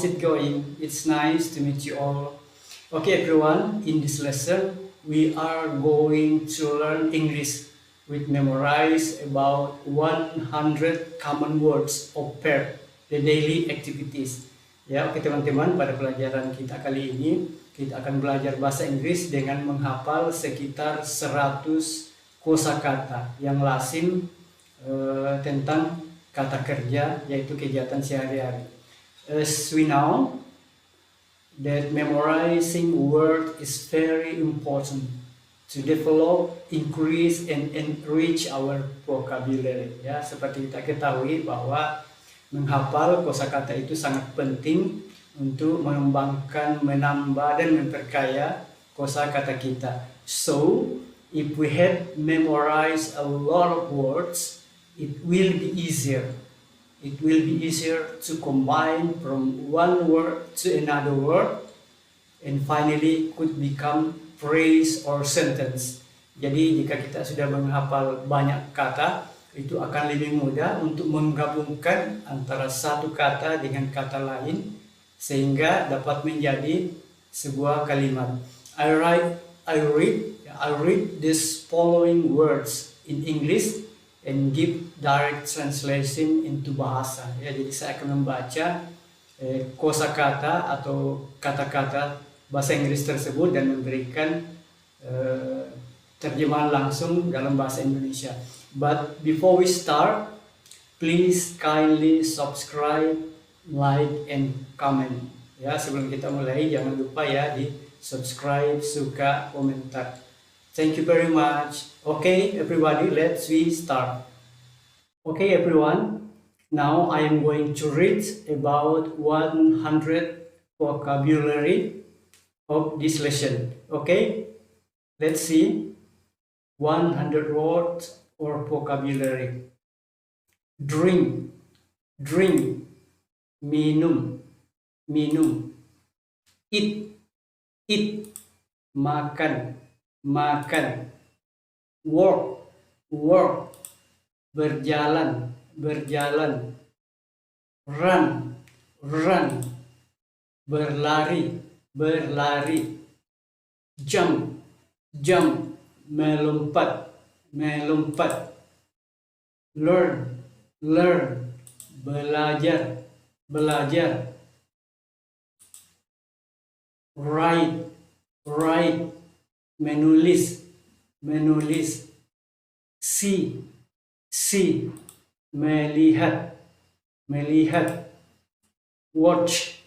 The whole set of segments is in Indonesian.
how's it going? It's nice to meet you all. Okay, everyone, in this lesson, we are going to learn English. We memorize about 100 common words of verb, the daily activities. Ya, oke teman-teman, pada pelajaran kita kali ini, kita akan belajar bahasa Inggris dengan menghafal sekitar 100 kosakata yang lazim tentang kata kerja, yaitu kegiatan sehari-hari. As we know that memorizing word is very important to develop, increase, and enrich our vocabulary. Ya, seperti kita ketahui bahwa menghafal kosakata itu sangat penting untuk mengembangkan, menambah, dan memperkaya kosakata kita. So, if we have memorized a lot of words, it will be easier. It will be easier to combine from one word to another word, and finally could become phrase or sentence. Jadi jika kita sudah menghafal banyak kata, itu akan lebih mudah untuk menggabungkan antara satu kata dengan kata lain, sehingga dapat menjadi sebuah kalimat. I read these following words in English and give direct translation into bahasa. Ya, jadi saya akan membaca kosakata atau kata-kata bahasa Inggris tersebut dan memberikan terjemahan langsung dalam bahasa Indonesia. But before we start, please kindly subscribe, like, and comment. Ya, sebelum kita mulai, jangan lupa ya di subscribe, suka, komentar. Thank you very much. Okay, everybody, let's start. Okay, everyone. Now I am going to read about 100 vocabulary of this lesson. Okay, let's see 100 words or vocabulary. Drink, drink, minum, minum. Eat, eat, makan, makan. Work, work, berjalan, berjalan. Run, run, berlari, berlari. Jump, jump, melompat, melompat. Learn, learn, belajar, belajar. Write, write, menulis, menulis. See, see, melihat, melihat. Watch,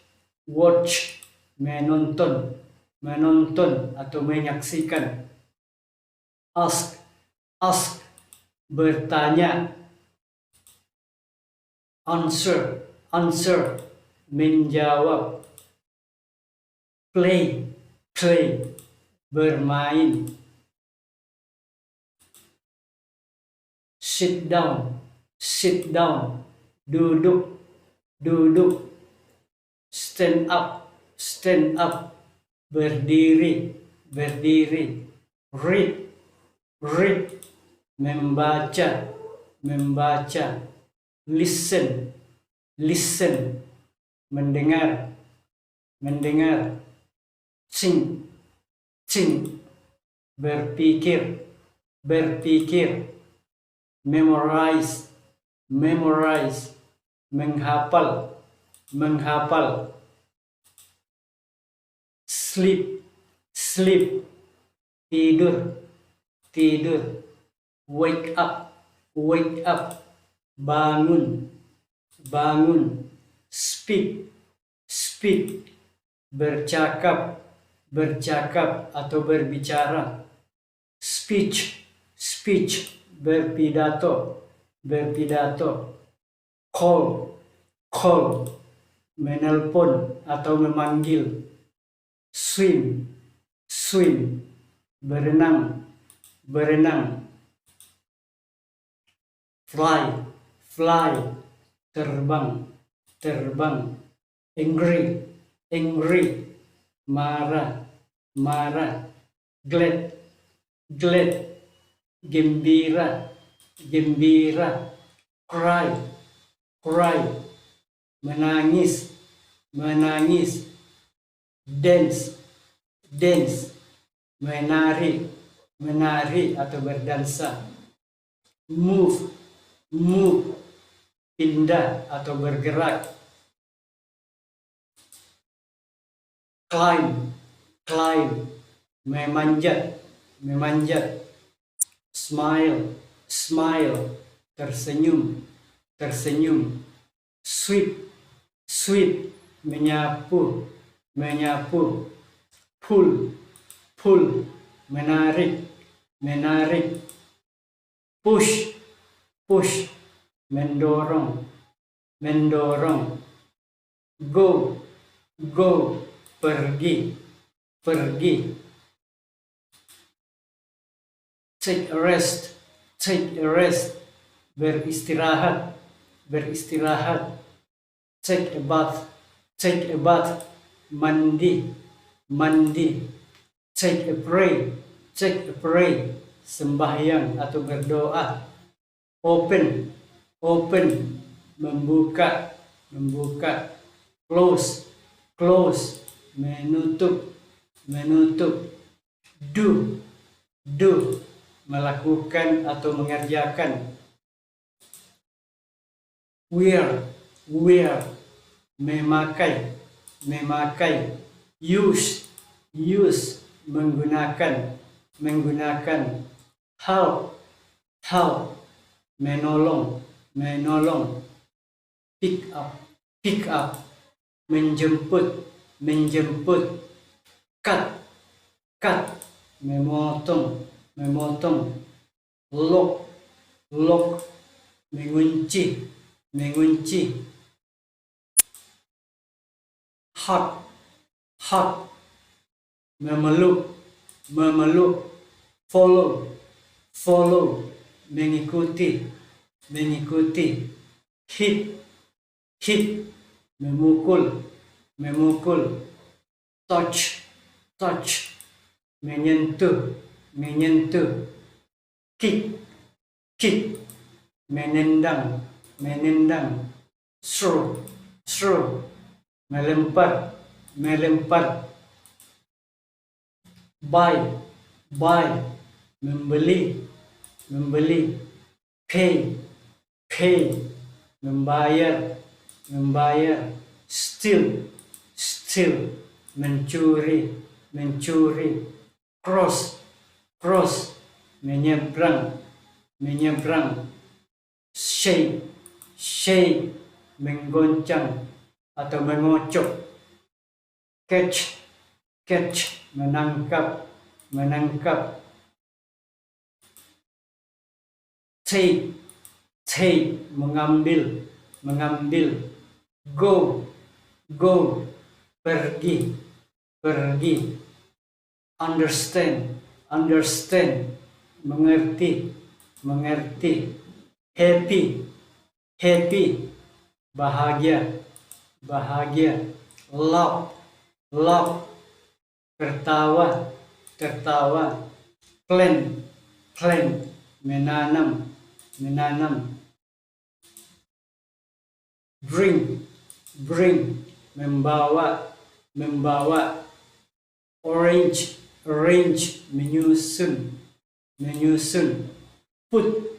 watch, menonton, menonton atau menyaksikan. Ask, ask, bertanya. Answer, answer, menjawab. Play, play, bermain. Sit down, sit down, duduk, duduk. Stand up, stand up, berdiri, berdiri. Read, read, membaca, membaca. Listen, listen, mendengar, mendengar. Think, think, berpikir, berpikir. Memorize, memorize, menghafal, menghafal. Sleep, sleep, tidur, tidur. Wake up, wake up, bangun, bangun. Speak, speak, bercakap, bercakap atau berbicara. Speech, speech, berpidato, berpidato. Call, call, menelpon atau memanggil. Swim, swim, berenang, berenang. Fly, fly, terbang, terbang. Angry, angry, marah, marah. Glad, glad, gembira, gembira. Cry, cry, menangis, menangis, dance, dance, menari, menari atau berdansa, move, move, pindah atau bergerak, climb, climb, memanjat, memanjat, smile, smile, tersenyum, tersenyum, sweep, sweep, menyapu, menyapu, pull, pull, menarik, menarik, push, push, mendorong, mendorong, go, go, pergi, pergi, take a rest, take a rest, beristirahat, beristirahat, take a bath, mandi, mandi, take a pray, sembahyang atau berdoa, open, open, membuka, membuka, close, close, menutup, menutup, do, do, melakukan atau mengerjakan, wear, wear, memakai, memakai, use, use, menggunakan, menggunakan, help, help, menolong, menolong, pick up, menjemput, menjemput, cut, cut, memotong, memotong, lock, lock, mengunci, mengunci, hug, hug, memeluk, memeluk, follow, follow, mengikuti, mengikuti, hit, hit, memukul, memukul, touch, touch, menyentuh, menyentuh, kick, kick, menendang, menendang, throw, throw, melempar, melempar, buy, buy, membeli, membeli, pay, pay, membayar, membayar, steal, steal, mencuri, mencuri, cross, cross, menyeberang, menyeberang, shake, shake, menggoncang atau mengocok, catch, catch, menangkap, menangkap, take, take, mengambil, mengambil, go, go, pergi, pergi, understand, understand, mengerti, mengerti, happy, happy, bahagia, bahagia, love, love, tertawa, tertawa, plan, plan, menanam, menanam, bring, bring, membawa, membawa, orange, arrange, menyusun, menyusun, put,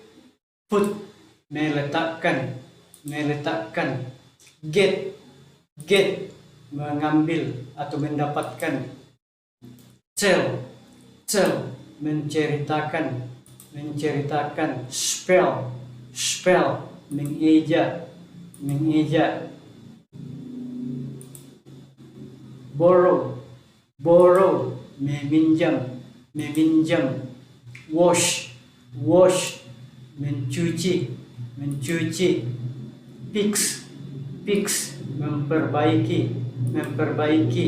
put, meletakkan, meletakkan, get, get, mengambil atau mendapatkan, tell, tell, menceritakan, menceritakan, spell, spell, mengeja, mengeja, borrow, borrow, meminjam, meminjam, wash, wash, mencuci, mencuci, fix, fix, memperbaiki, memperbaiki,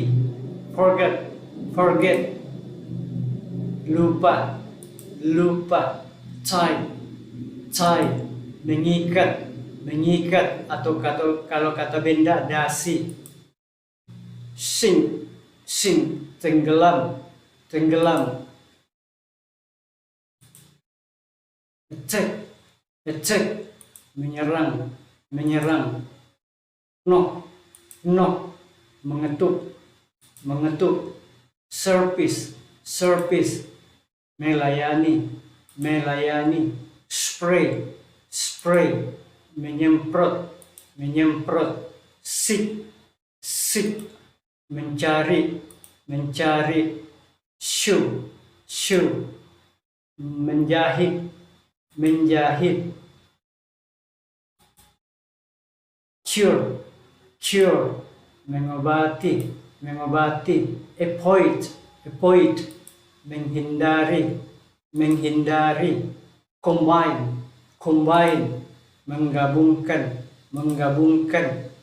forget, forget, lupa, lupa, tie, tie, mengikat, mengikat atau kalau kata benda dasi, sink, sink, tenggelam, tenggelam, attack, attack, menyerang, menyerang, knock, knock, mengetuk, mengetuk. Service, service, melayani, melayani. Spray, spray, menyemprot, menyemprot. Seek, seek, mencari, mencari. Shoe, shoe, menjahit, menjahit. Cure, cure, mengobati, mengobati. Avoid, avoid, menghindari, menghindari. Combine, combine, menggabungkan, menggabungkan.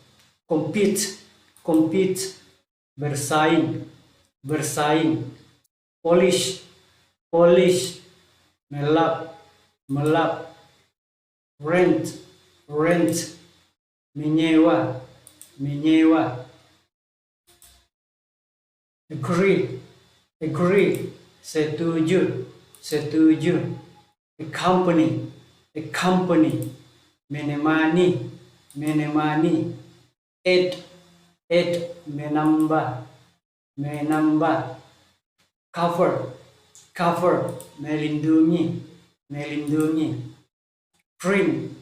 Compete, compete, bersaing, bersaing. Polish, polish, melap, melap. Rent, rent, menyewa, menyewa. Agree, agree, setuju, setuju. Accompany, accompany, menemani, menemani. Add, add, menambah, menambah. Cover, cover, melindungi, melindungi. Print,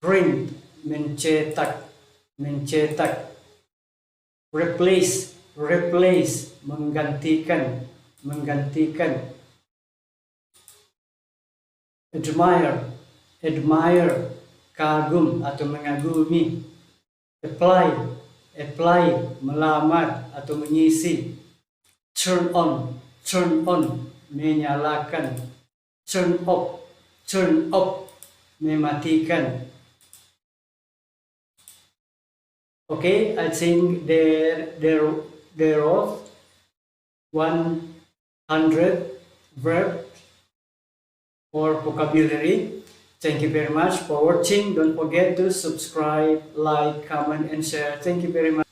print, mencetak, mencetak. Replace, replace, menggantikan, menggantikan. Admire, admire, kagum atau mengagumi. Apply, apply, melamar atau mengisi. Turn on, menyalakan. Turn off, mematikan. Okay, I think there are 100 verbs or vocabulary. Thank you very much for watching. Don't forget to subscribe, like, comment, and share. Thank you very much.